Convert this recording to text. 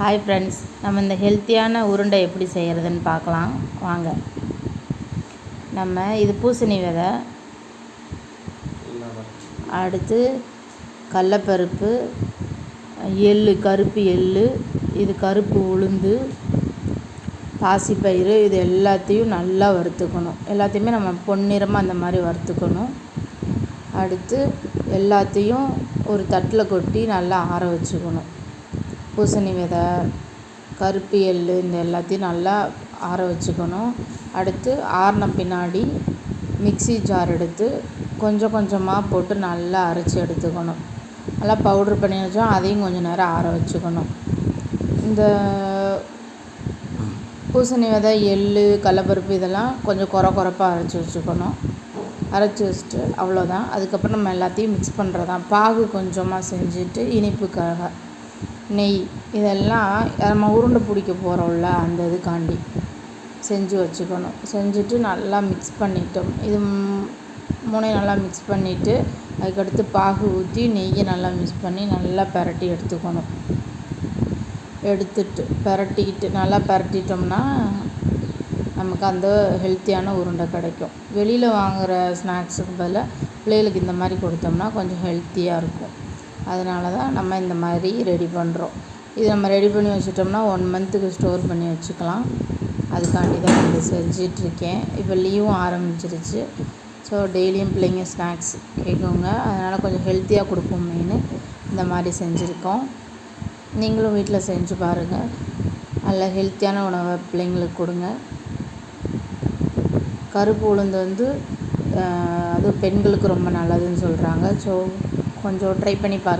Hi friends, நம்ம இந்த ஹெல்த்தியான உருண்டை எப்படி செய்கிறதுன்னு பார்க்கலாம் வாங்க. நம்ம இது பூசணி விதை, அடுத்து கடலப்பருப்பு, எள்ளு, கருப்பு எள்ளு, இது கருப்பு உளுந்து, பாசிப்பயிறு, இது எல்லாத்தையும் நல்லா வறுத்துக்கணும். எல்லாத்தையுமே நம்ம பொன்னிறமாக அந்த மாதிரி வறுத்துக்கணும். அடுத்து எல்லாத்தையும் ஒரு தட்டில் கொட்டி நல்லா ஆற வச்சுக்கணும். பூசணி விதை, கருப்பு எள்ளு, இந்த எல்லாத்தையும் நல்லா ஆற வச்சுக்கணும். அடுத்து ஆறின பின்னாடி மிக்ஸி ஜார் எடுத்து கொஞ்சம் கொஞ்சமாக போட்டு நல்லா அரைச்சி எடுத்துக்கணும். நல்லா பவுட்ரு பண்ணி வச்சோம், அதையும் கொஞ்சம் நேரம் ஆற வச்சுக்கணும். இந்த பூசணி விதை, எள்ளு, கடலப்பருப்பு இதெல்லாம் கொஞ்சம் குறப்பாக அரைச்சி வச்சுக்கணும். அரைச்சி வச்சுட்டு அவ்வளோதான். அதுக்கப்புறம் நம்ம எல்லாத்தையும் மிக்ஸ் பண்ணுறதான். பாகு கொஞ்சமாக செஞ்சுட்டு இனிப்புக்காக நெய், இதெல்லாம் நம்ம உருண்டை பிடிக்க போகிறோம்ல, அந்த இதுக்காண்டி செஞ்சு வச்சுக்கணும். செஞ்சுட்டு நல்லா மிக்ஸ் பண்ணிட்டோம். இது மூணையும் நல்லா மிக்ஸ் பண்ணிவிட்டு அதுக்கடுத்து பாகு ஊற்றி நெய்யை நல்லா மிக்ஸ் பண்ணி நல்லா பிரட்டி எடுத்துக்கணும். எடுத்துட்டு நல்லா பிரட்டிட்டோம்னா நமக்கு அந்த ஹெல்த்தியான உருண்டை கிடைக்கும். வெளியில் வாங்குகிற ஸ்நாக்ஸுக்கு பதிலாக பிள்ளைகளுக்கு இந்த மாதிரி கொடுத்தோம்னா கொஞ்சம் ஹெல்த்தியாக இருக்கும். அதனால தான் நம்ம இந்த மாதிரி ரெடி பண்ணுறோம். இது நம்ம ரெடி பண்ணி வச்சுட்டோம்னா 1 மந்த்துக்கு ஸ்டோர் பண்ணி வச்சுக்கலாம். அதுக்காண்டி தான் இது செஞ்சிட்ருக்கேன். இப்போ லீவும் ஆரம்பிச்சிருச்சு. ஸோ டெய்லியும் பிள்ளைங்க ஸ்நாக்ஸ் கேட்குங்க. அதனால் கொஞ்சம் ஹெல்த்தியாக கொடுப்போம் மெயின். இந்த மாதிரி செஞ்சுருக்கோம். நீங்களும் வீட்டில் செஞ்சு பாருங்கள். நல்ல ஹெல்த்தியான உணவை பிள்ளைங்களுக்கு கொடுங்க. கருப்பு உளுந்து அது பெண்களுக்கு ரொம்ப நல்லதுன்னு சொல்கிறாங்க. ஸோ கொஞ்சம் ட்ரை பண்ணி பாருங்கள்.